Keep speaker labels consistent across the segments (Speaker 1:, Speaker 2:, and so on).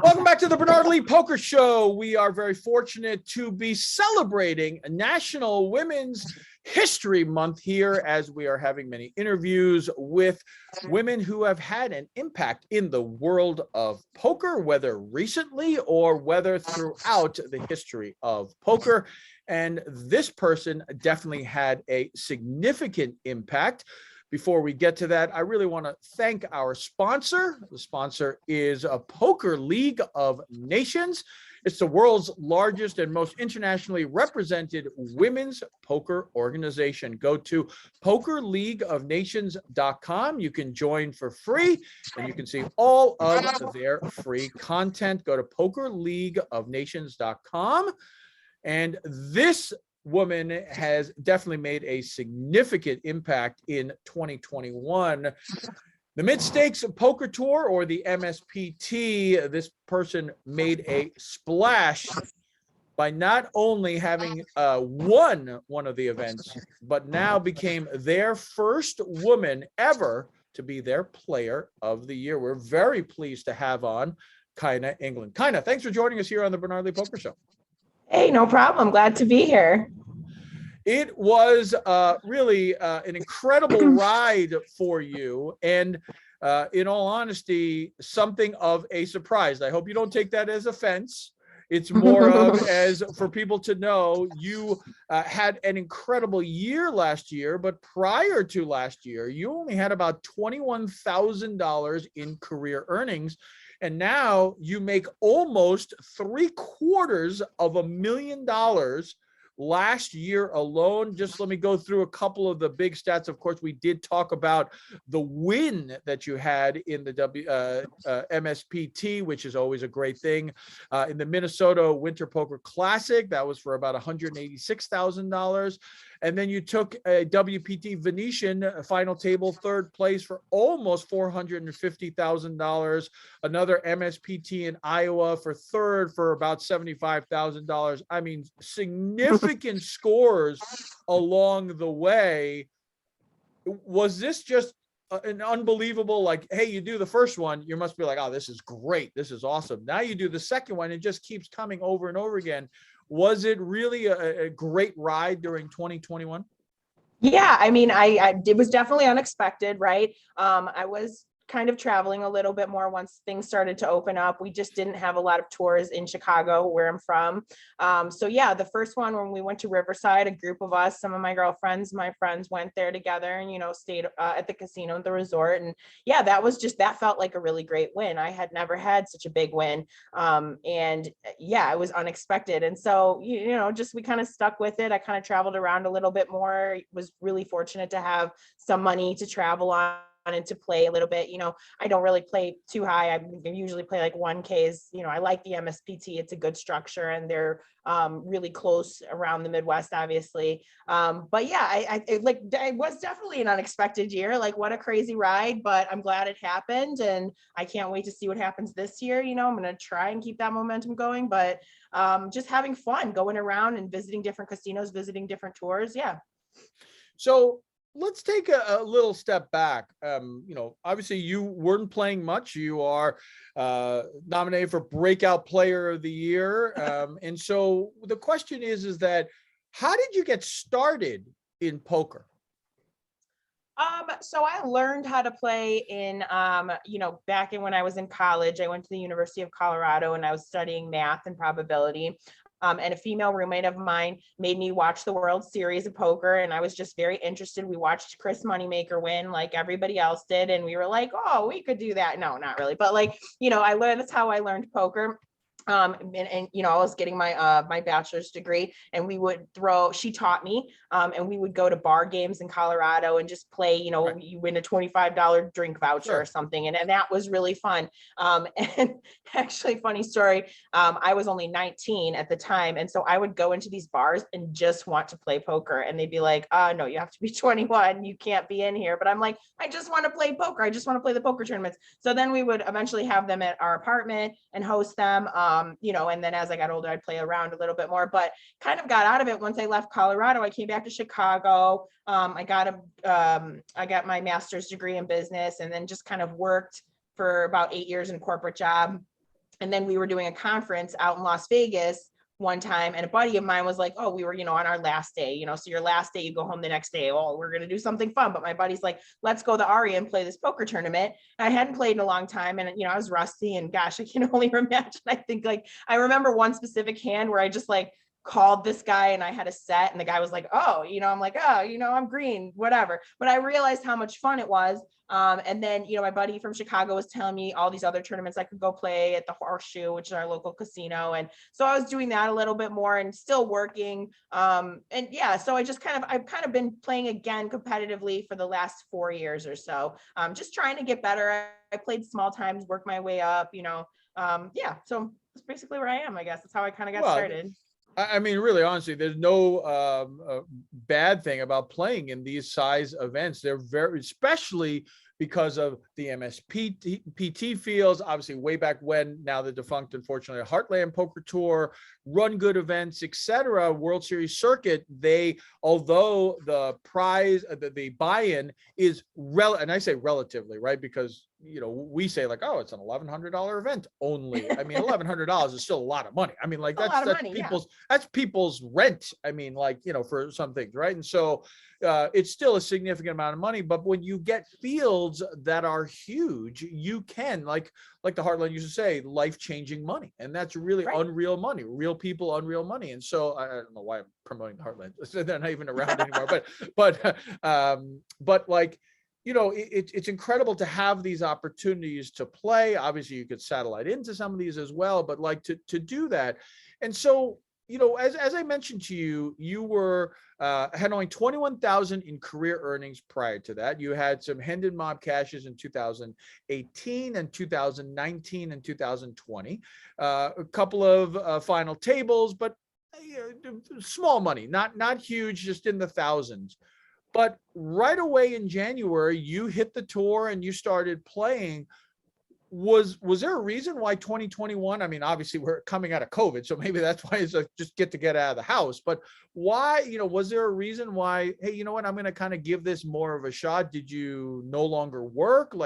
Speaker 1: Welcome back to the Bernard Lee Poker Show. We are very fortunate to be celebrating National Women's History Month here as we are having many interviews with women who have had an impact in the world of poker, whether recently or whether throughout the history of poker. And this person definitely had a significant impact. Before we get to that, I really want to thank our sponsor. The sponsor is a Poker League of Nations. It's the world's largest and most internationally represented women's poker organization. Go to pokerleagueofnations.com. You can join for free, and you can see all of their free content. Go to pokerleagueofnations.com. And this woman has definitely made a significant impact in 2021. The Mid-Stakes Poker Tour, or the MSPT, this person made a splash by not only having won one of the events, but now became their first woman ever to be their Player of the Year. We're very pleased to have on Kyna England. Kyna, thanks for joining us here on the Bernard Lee Poker Show.
Speaker 2: Hey, no problem. Glad to be here.
Speaker 1: It was really an incredible ride for you. And in all honesty, something of a surprise. I hope you don't take that as offense. It's more of as for people to know you had an incredible year last year, but prior to last year, you only had about $21,000 in career earnings. And now you make almost $750,000 last year alone. Just let me go through a couple of the big stats. Of course, we did talk about the win that you had in the MSPT, which is always a great thing. In the Minnesota Winter Poker Classic, that was for about $186,000. And then you took a WPT Venetian final table third place for almost $450,000. Another MSPT in Iowa for third for about $75,000. I mean, significant scores along the way. Was this just an unbelievable, like, hey, you do the first one, you must be like, oh, this is great. This is awesome. Now you do the second one, it just keeps coming over and over again. Was it really a great ride during 2021?
Speaker 2: Yeah, I mean, it was definitely unexpected, right? I was kind of traveling a little bit more once things started to open up. We just didn't have a lot of tours in Chicago, where I'm from. So yeah, the first one when we went to Riverside, a group of us, some of my girlfriends, my friends went there together and, stayed at the casino at the resort. And yeah, that felt like a really great win. I had never had such a big win. And yeah, it was unexpected. And so, we kind of stuck with it. I kind of traveled around a little bit more, was really fortunate to have some money to travel on and to play a little bit. I don't really play too high. I usually play like 1Ks. I like the MSPT. It's a good structure and they're really close around the Midwest, obviously. But yeah, it was definitely an unexpected year. Like, what a crazy ride, but I'm glad it happened. And I can't wait to see what happens this year. I'm going to try and keep that momentum going, but just having fun going around and visiting different casinos, visiting different tours. Yeah.
Speaker 1: So let's take a little step back. Obviously you weren't playing much. You are nominated for Breakout Player of the Year. And so the question is that how did you get started in poker?
Speaker 2: So I learned how to play in, back in when I was in college. I went to the University of Colorado and I was studying math and probability. And a female roommate of mine made me watch the World Series of Poker, and I was just very interested. We watched Chris Moneymaker win like everybody else did, and we were like, oh, we could do that. No, not really. But that's how I learned poker. I was getting my my bachelor's degree, and she taught me, and we would go to bar games in Colorado and just play, right. You win a $25 drink voucher or something. And that was really fun. And actually, funny story, I was only 19 at the time. And so I would go into these bars and just want to play poker. And they'd be like, no, you have to be 21. You can't be in here. But I'm like, I just want to play poker. I just want to play the poker tournaments. So then we would eventually have them at our apartment and host them. And then as I got older, I'd play around a little bit more, but kind of got out of it once I left Colorado. I came back to Chicago. I got my master's degree in business, and then just kind of worked for about 8 years in a corporate job. And then we were doing a conference out in Las Vegas one time, and a buddy of mine was like, oh, we were, on our last day, so your last day, you go home the next day. Oh, we're going to do something fun. But my buddy's like, let's go to Aria and play this poker tournament. And I hadn't played in a long time. And, I was rusty, and gosh, I can only imagine. I think I remember one specific hand where I just called this guy and I had a set, and the guy was like, oh, I'm like, oh, I'm green, whatever. But I realized how much fun it was. And then, my buddy from Chicago was telling me all these other tournaments I could go play at the Horseshoe, which is our local casino. And so I was doing that a little bit more and still working. And yeah, so I've kind of been playing again competitively for the last 4 years or so. Just trying to get better. I played small times, worked my way up, yeah. So that's basically where I am, I guess. That's how I kind of got started.
Speaker 1: I mean, really, honestly, there's no bad thing about playing in these size events. They're especially because of the MSPT fields, obviously way back when, now the defunct, unfortunately, Heartland Poker Tour, Run Good events, etc., World Series circuit, although the prize, the buy-in is, and I say relatively, right? Because, we say oh, it's an $1,100 event only. I mean, $1,100 is still a lot of money. I mean, that's people's rent. I mean, for some things, right? And so it's still a significant amount of money. But when you get fields that are huge, you can, like the Heartland used to say, life-changing money. And that's really unreal money, real people, unreal money. And so I don't know why I'm promoting the Heartland. They're not even around anymore. But it's incredible to have these opportunities to play. Obviously, you could satellite into some of these as well, but to do that. And so, as I mentioned to you, you had only 21,000 in career earnings prior to that. You had some Hendon Mob cashes in 2018 and 2019 and 2020. A couple of final tables, but small money, not huge, just in the thousands. But right away in January, you hit the tour and you started playing. Was there a reason why 2021? I mean, obviously we're coming out of COVID, so maybe that's why it's just get out of the house. But why, was there a reason why, hey, you know what, I'm going to kind of give this more of a shot? Did you no longer work?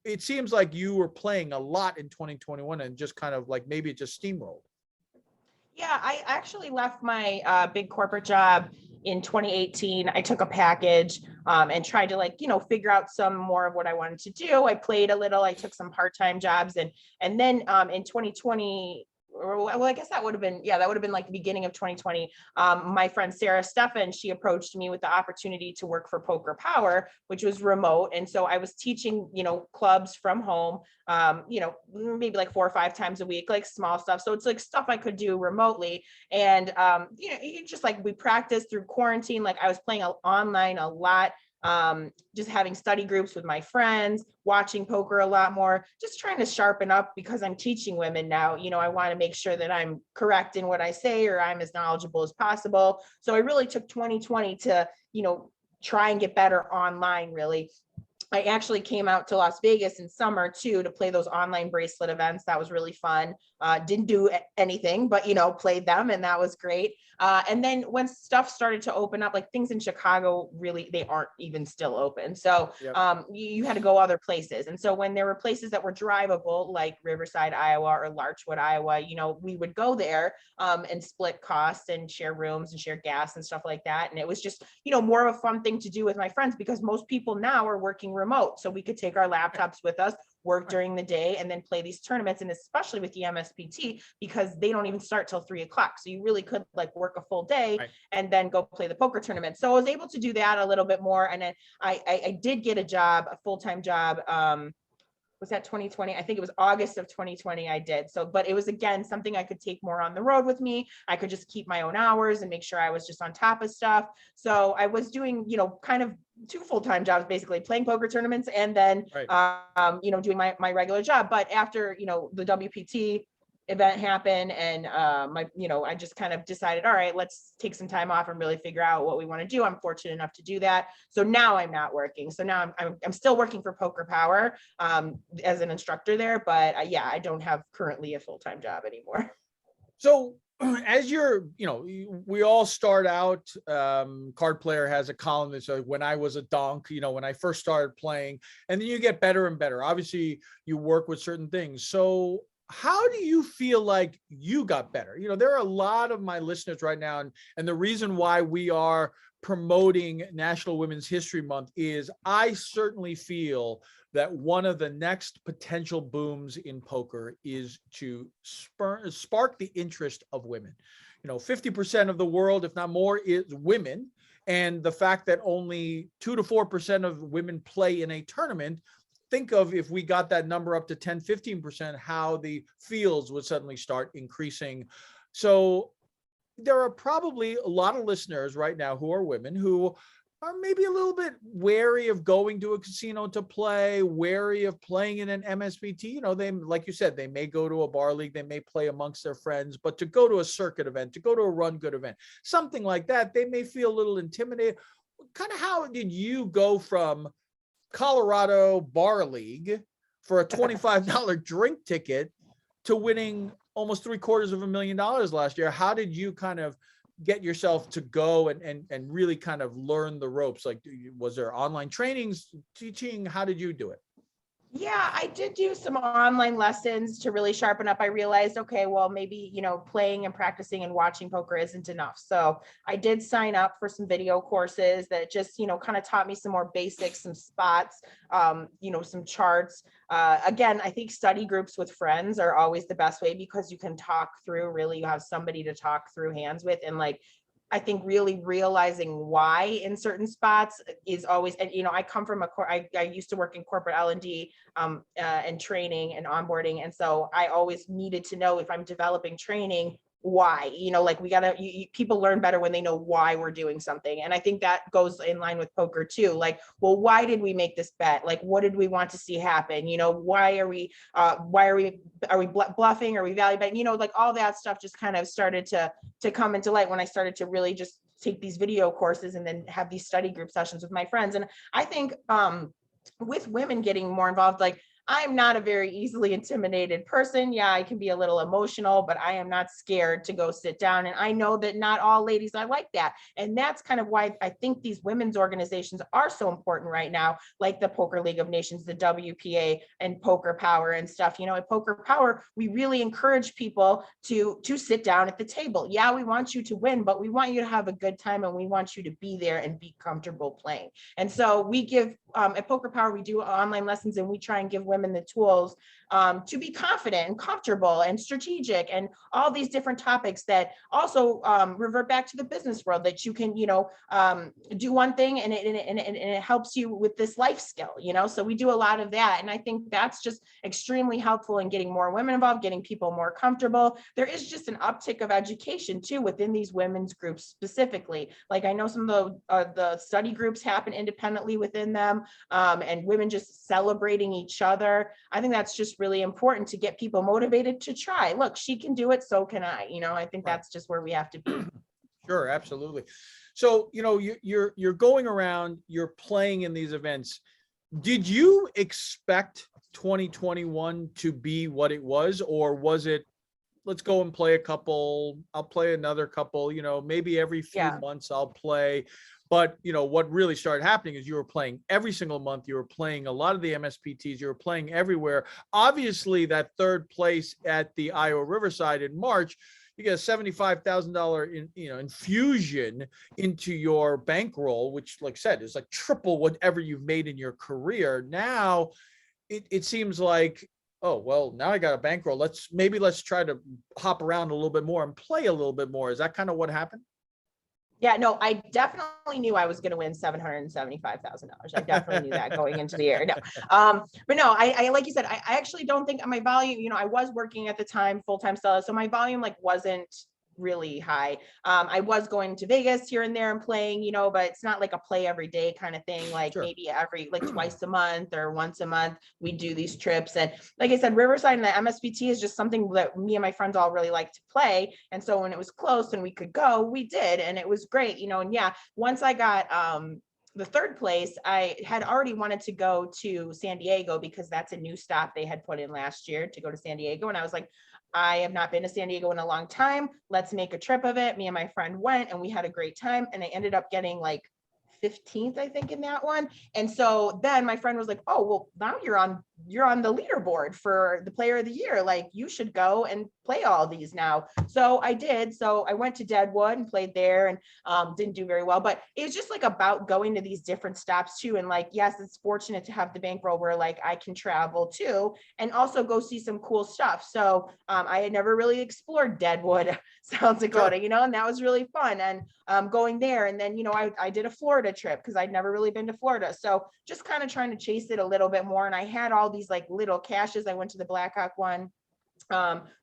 Speaker 1: It seems like you were playing a lot in 2021 and just kind of maybe it just steamrolled.
Speaker 2: Yeah, I actually left my big corporate job in 2018. I took a package and tried to figure out some more of what I wanted to do. I played a little, I took some part-time jobs, and then in 2020, well, I guess that would have been the beginning of 2020. My friend Sarah Steffen, she approached me with the opportunity to work for Poker Power, which was remote. And so I was teaching, clubs from home, maybe 4 or 5 times a week, small stuff. So it's stuff I could do remotely. And, just we practiced through quarantine. I was playing online a lot. Just having study groups with my friends, watching poker a lot more, just trying to sharpen up because I'm teaching women now. I want to make sure that I'm correct in what I say, or I'm as knowledgeable as possible. So I really took 2020 to, try and get better online, really. I actually came out to Las Vegas in summer too, to play those online bracelet events. That was really fun. Didn't do anything, but, played them, and that was great. And then when stuff started to open up, things in Chicago, really, they aren't even still open. So you had to go other places. And so when there were places that were drivable, like Riverside, Iowa, or Larchwood, Iowa, we would go there and split costs and share rooms and share gas and stuff like that. And it was just, more of a fun thing to do with my friends, because most people now are working remote. So we could take our laptops with us, work during the day, and then play these tournaments. And especially with the MSPT, because they don't even start till 3 o'clock. So you really could work a full day and then go play the poker tournament. So I was able to do that a little bit more. And then I did get a full-time job. Was that 2020? I think it was August of 2020 I did. So, but it was, again, something I could take more on the road with me. I could just keep my own hours and make sure I was just on top of stuff. So I was doing, kind of 2 full-time jobs, basically playing poker tournaments and then, doing my regular job. But after, the WPT event happened, and I just kind of decided, all right, let's take some time off and really figure out what we want to do. I'm fortunate enough to do that. So now I'm not working. So now I'm still working for Poker Power as an instructor there, but I don't have currently a full-time job anymore.
Speaker 1: So as you're, we all start out, Card Player has a column that says, when I was a donk, when I first started playing, and then you get better and better. Obviously you work with certain things. So how do you feel like you got better? You know, there are a lot of my listeners right now, and the reason why we are promoting National Women's History Month is I certainly feel that one of the next potential booms in poker is to spark the interest of women. You know, 50% of the world, if not more, is women. And the fact that only 2 to 4% of women play in a tournament, think of if we got that number up to 10, 15%, how the fields would suddenly start increasing. So there are probably a lot of listeners right now who are women who are maybe a little bit wary of going to a casino to play, wary of playing in an MSPT. You know, they, like you said, they may go to a bar league, they may play amongst their friends, but to go to a circuit event, to go to a run good event, something like that, they may feel a little intimidated. Kind of how did you go from Colorado Bar League for a $25 drink ticket to winning almost $750,000 last year? How did you kind of get yourself to go and really kind of learn the ropes? Like, was there online trainings, teaching? How did you do it?
Speaker 2: Yeah, I did do some online lessons to really sharpen up. I realized, okay, well, maybe, you know, playing and practicing and watching poker isn't enough. So I did sign up for some video courses that just, you know, kind of taught me some more basics, some spots, you know, some charts. Again, I think study groups with friends are always the best way because you can talk through, really, you have somebody to talk through hands with. And like, I think really realizing why in certain spots is always, and you know, I come from I used to work in corporate L&D and training and onboarding. And so I always needed to know if I'm developing training, why, you know, like we gotta, people learn better when they know why we're doing something. And I think that goes in line with poker too. Like, well, why did we make this bet? Like, what did we want to see happen? You know, why are we bluffing? Are we value betting? You know, like all that stuff just kind of started to come into light when I started to really just take these video courses and then have these study group sessions with my friends. And I think with women getting more involved, like I'm not a very easily intimidated person. Yeah, I can be a little emotional, but I am not scared to go sit down. And I know that not all ladies are like that. And that's kind of why I think these women's organizations are so important right now, like the Poker League of Nations, the WPA and Poker Power and stuff. You know, at Poker Power, we really encourage people to sit down at the table. Yeah, we want you to win, but we want you to have a good time and we want you to be there and be comfortable playing. And so we give, at Poker Power, we do online lessons and we try and give women the tools to be confident and comfortable and strategic and all these different topics that also revert back to the business world, that you can, you know, do one thing and it helps you with this life skill, you know. So we do a lot of that. And I think that's just extremely helpful in getting more women involved, getting people more comfortable. There is just an uptick of education too within these women's groups specifically. Like I know some of the study groups happen independently within them, and women just celebrating each other. I think that's just really important to get people motivated to try. Look, she can do it, so can I. You know, I think that's just where we have to be.
Speaker 1: Sure, absolutely. So, you know, you're going around, you're playing in these events. Did you expect 2021 to be what it was, or was it, let's go and play a couple, I'll play another couple, you know, maybe every few months I'll play. But, you know, what really started happening is you were playing every single month. You were playing a lot of the MSPTs. You were playing everywhere. Obviously, that third place at the Iowa Riverside in March, you get a $75,000 infusion into your bankroll, which, like I said, is like triple whatever you've made in your career. Now, it seems like, oh, well, now I got a bankroll. Let's try to hop around a little bit more and play a little bit more. Is that kind of what happened?
Speaker 2: Yeah, no, I definitely knew I was going to win $775,000. I definitely knew that going into the year. No, but no, I like you said, I actually don't think my volume, you know, I was working at the time, full-time seller. So my volume like wasn't really high. I was going to Vegas here and there and playing, you know, but it's not like a play every day kind of thing. Like maybe every, like twice a month or once a month, we do these trips. And like I said, Riverside and the MSPT is just something that me and my friends all really like to play. And so when it was close and we could go, we did, and it was great, you know. And yeah, once I got, the third place, I had already wanted to go to San Diego because that's a new stop they had put in last year to go to San Diego. And I was like, I have not been to San Diego in a long time. Let's make a trip of it. Me and my friend went and we had a great time. And I ended up getting like 15th, I think, in that one. And so then my friend was like, oh, well, now you're on you're on the leaderboard for the player of the year. Like, you should go and play all these now. So I did. So I went to Deadwood and played there, and didn't do very well, but it was just like about going to these different stops too. And like, yes, it's fortunate to have the bankroll where like I can travel too and also go see some cool stuff. So I had never really explored Deadwood, South Dakota,
Speaker 1: Sure.
Speaker 2: you know, and that was really fun. And going there, and then, you know, I did a Florida trip because I'd never really been to Florida. So just kind of trying to chase it a little bit more. And I had all these like little caches. I went to the Blackhawk one,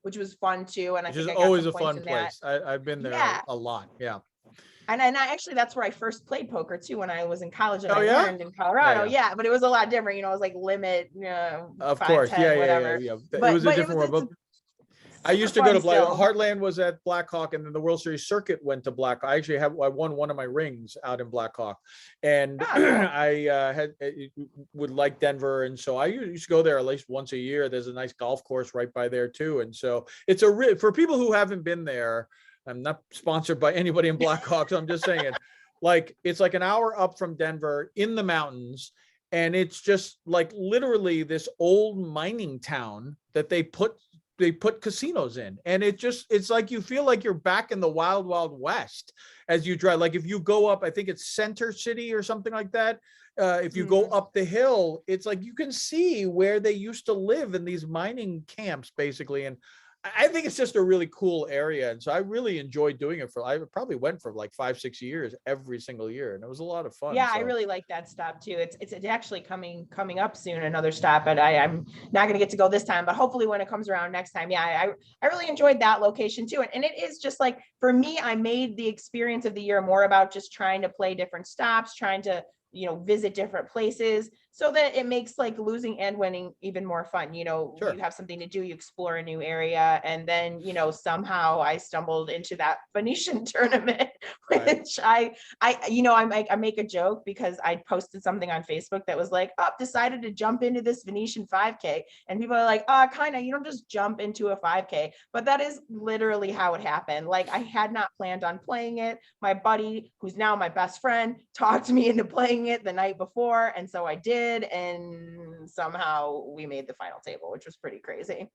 Speaker 2: which was fun too. And I
Speaker 1: Which is
Speaker 2: think I got
Speaker 1: always
Speaker 2: some
Speaker 1: a
Speaker 2: points
Speaker 1: fun
Speaker 2: in that.
Speaker 1: place. I've been there
Speaker 2: Yeah.
Speaker 1: a lot. Yeah.
Speaker 2: And I actually, that's where I first played poker too, when I was in college, and
Speaker 1: Oh
Speaker 2: I
Speaker 1: yeah?
Speaker 2: learned in Colorado.
Speaker 1: Yeah.
Speaker 2: Yeah, but it was a lot different. You know, it was like limit,
Speaker 1: Of
Speaker 2: 5,
Speaker 1: course.
Speaker 2: 10,
Speaker 1: Yeah.
Speaker 2: whatever.
Speaker 1: It was a
Speaker 2: But
Speaker 1: different world. But I
Speaker 2: super
Speaker 1: used to go
Speaker 2: fun
Speaker 1: to Black
Speaker 2: still.
Speaker 1: Heartland was at Blackhawk, and then the World Series circuit went to Blackhawk. I won one of my rings out in Blackhawk, and
Speaker 2: Ah, cool.
Speaker 1: I would like Denver, and so I used to go there at least once a year. There's a nice golf course right by there too, and so it's for people who haven't been there. I'm not sponsored by anybody in Blackhawk, so I'm just saying it. Like, it's like an hour up from Denver in the mountains, and it's just like literally this old mining town that they put casinos in, and it's like you feel like you're back in the wild west as you drive. Like, if you go up, I think it's Center City or something like that, if you go up the hill, it's like you can see where they used to live in these mining camps basically. And I think it's just a really cool area, and so I really enjoyed doing it. I probably went for like 5-6 years every single year, and it was a lot of fun.
Speaker 2: Yeah, I
Speaker 1: So
Speaker 2: really like that stop too. It's actually coming up soon, another stop, but I'm not going to get to go this time, but hopefully when it comes around next time. Yeah, I really enjoyed that location too. And it is just like, for me, I made the experience of the year more about just trying to play different stops, trying to, visit different places, so that it makes like losing and winning even more fun.
Speaker 1: sure.
Speaker 2: You have something to do, you explore a new area. And then, somehow I stumbled into that Venetian tournament,
Speaker 1: Right.
Speaker 2: which I make a joke because I posted something on Facebook that was like, oh, decided to jump into this Venetian 5K. And people are like, Kyna, you don't just jump into a 5K. But that is literally how it happened. Like, I had not planned on playing it. My buddy, who's now my best friend, talked me into playing it the night before. And so I did. And somehow we made the final table, which was pretty crazy.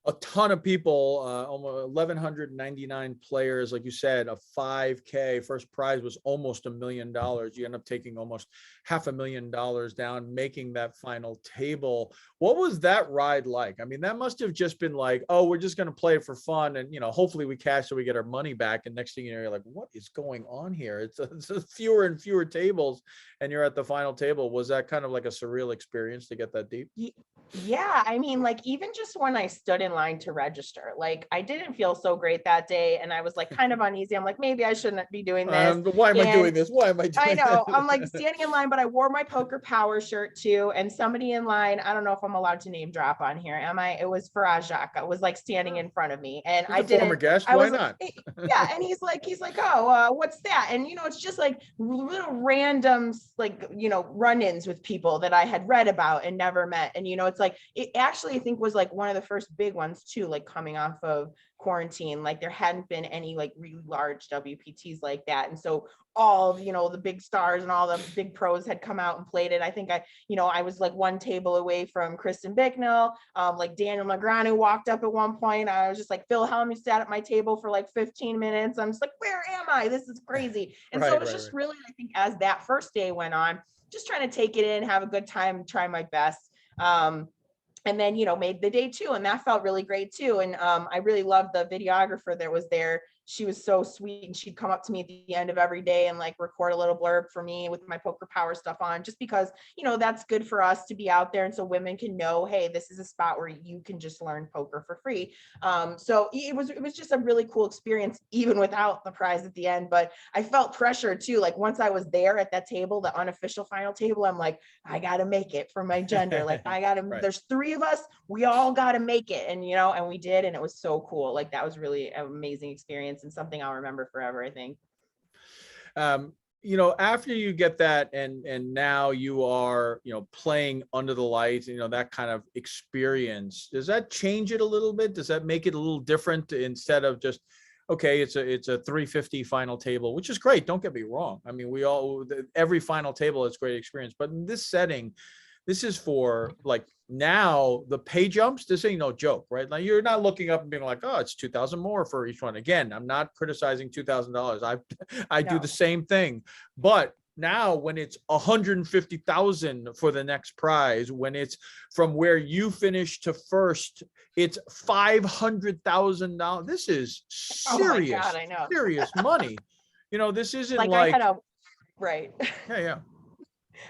Speaker 1: A ton of people, almost 1,199 players, like you said, a 5K. First prize was almost $1 million. You end up taking almost $500,000 down, making that final table. What was that ride like? I mean, that must have just been like, oh, we're just going to play it for fun, and hopefully we cash so we get our money back. And next thing you know, you're like, what is going on here? It's fewer and fewer tables, and you're at the final table. Was that kind of like a surreal experience to get that deep?
Speaker 2: Yeah, I mean, like, even just when I stood in line to register, like, I didn't feel so great that day, and I was like kind of uneasy. I'm like, maybe I shouldn't be doing this.
Speaker 1: Why am I
Speaker 2: And
Speaker 1: doing this? Why am I doing
Speaker 2: I know,
Speaker 1: this?
Speaker 2: I'm like standing in line, but I wore my Poker Power shirt too. And somebody in line, I don't know if I'm allowed to name drop on here. Am I? It was Farajaka, was like standing in front of me, and
Speaker 1: He's
Speaker 2: I
Speaker 1: a former
Speaker 2: didn't.
Speaker 1: guest.
Speaker 2: I
Speaker 1: Why
Speaker 2: was like,
Speaker 1: not?
Speaker 2: yeah, and he's like, oh, what's that? And it's just like little random, like, run-ins with people that I had read about and never met. And it's like, it actually, I think, was like one of the first big ones too, like coming off of quarantine. Like, there hadn't been any like really large WPTs like that, and so all of the big stars and all the big pros had come out and played it. I think I was like one table away from Kristen Bicknell, like Daniel Negreanu walked up at one point. I was just like, Phil Hellmuth sat at my table for like 15 minutes. I'm just like, where am I? This is crazy. And so it was just really, I think, as that first day went on, just trying to take it in, have a good time, try my best. And then, made the day too. And that felt really great too. And I really loved the videographer that was there. She was so sweet, and she'd come up to me at the end of every day and like record a little blurb for me with my Poker Power stuff on, just because, that's good for us to be out there. And so women can know, hey, this is a spot where you can just learn poker for free. So it was just a really cool experience, even without the prize at the end. But I felt pressure too. Like, once I was there at that table, the unofficial final table, I'm like, I got to make it for my gender. Like, I got to, there's 3 of us, we all got to make it. And, and we did. And it was so cool. Like, that was really an amazing experience and something I'll remember forever, I think.
Speaker 1: After you get that, and now you are, playing under the lights, that kind of experience, does that change it a little bit? Does that make it a little different, instead of just, okay, it's a 350 final table, which is great. Don't get me wrong. I mean, every final table is great experience, but in this setting, This is for like now the pay jumps. This ain't no joke, right? Now you're not looking up and being like, oh, it's 2,000 more for each one. Again, I'm not criticizing $2,000. I do
Speaker 2: No.
Speaker 1: the same thing, but now when it's 150,000 for the next prize, when it's from where you finish to first, it's $500,000. This is
Speaker 2: Oh my
Speaker 1: serious,
Speaker 2: God, I know.
Speaker 1: serious money. You know, this isn't
Speaker 2: Like
Speaker 1: like,
Speaker 2: I had a, right.
Speaker 1: yeah.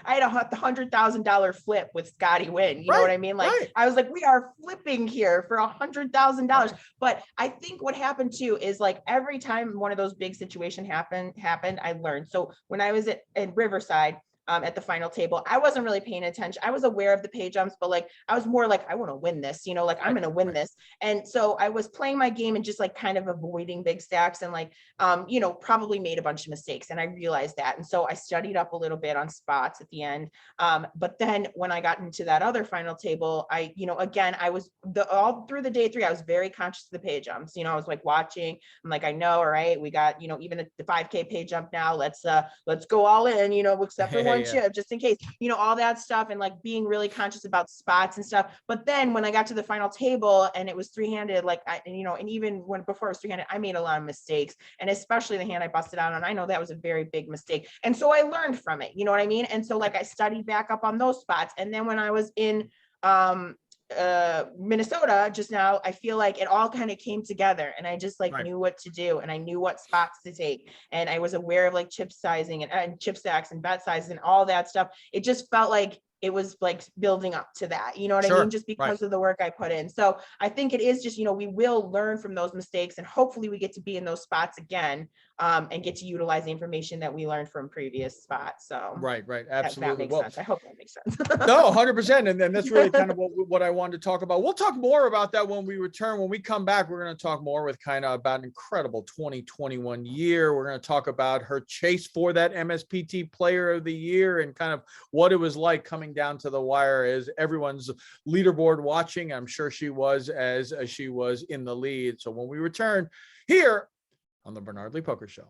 Speaker 2: I had a $100,000 flip with Scotty Wynn. You know what I mean? Like
Speaker 1: right.
Speaker 2: I was like, we are flipping here for $100,000. But I think what happened too is like every time one of those big situations happened, I learned. So when I was in Riverside, at the final table, I wasn't really paying attention. I was aware of the pay jumps, but like I was more like, I want to win this, you know, like I'm going to win this. And so I was playing my game and just like kind of avoiding big stacks and like, you know, probably made a bunch of mistakes. And I realized that. And so I studied up a little bit on spots at the end. But then when I got into that other final table, I, you know, again, I was all through the day 3, I was very conscious of the pay jumps. You know, I was like watching, I'm like, I know, all right, we got, you know, even the 5K pay jump now, let's go all in, you know, except for one chip, just in case, you know, all that stuff, and like being really conscious about spots and stuff. But then when I got to the final table and it was 3-handed, like you know, and even when before it was 3-handed, I made a lot of mistakes, and especially the hand I busted out on, I know that was a very big mistake. And so I learned from it, you know what I mean? And so like I studied back up on those spots. And then when I was in Minnesota just now, I feel like it all kind of came together, and I just like knew what to do, and I knew what spots to take, and I was aware of like chip sizing and chip stacks and bet sizes and all that stuff. It just felt like it was like building up to that, you know what I mean? Just because of the work I put in. So I think it is just, you know, we will learn from those mistakes, and hopefully we get to be in those spots again, and get to utilize the information that we learned from previous spots. So
Speaker 1: right, absolutely.
Speaker 2: That makes sense. I hope that makes sense.
Speaker 1: No, 100%. And then that's really kind of what I wanted to talk about. We'll talk more about that when we return. When we come back, we're going to talk more with Kyna about an incredible 2021 year. We're going to talk about her chase for that MSPT Player of the Year and kind of what it was like coming down to the wire as everyone's leaderboard watching. I'm sure she was as she was in the lead. So when we return here on the Bernard Lee Poker Show.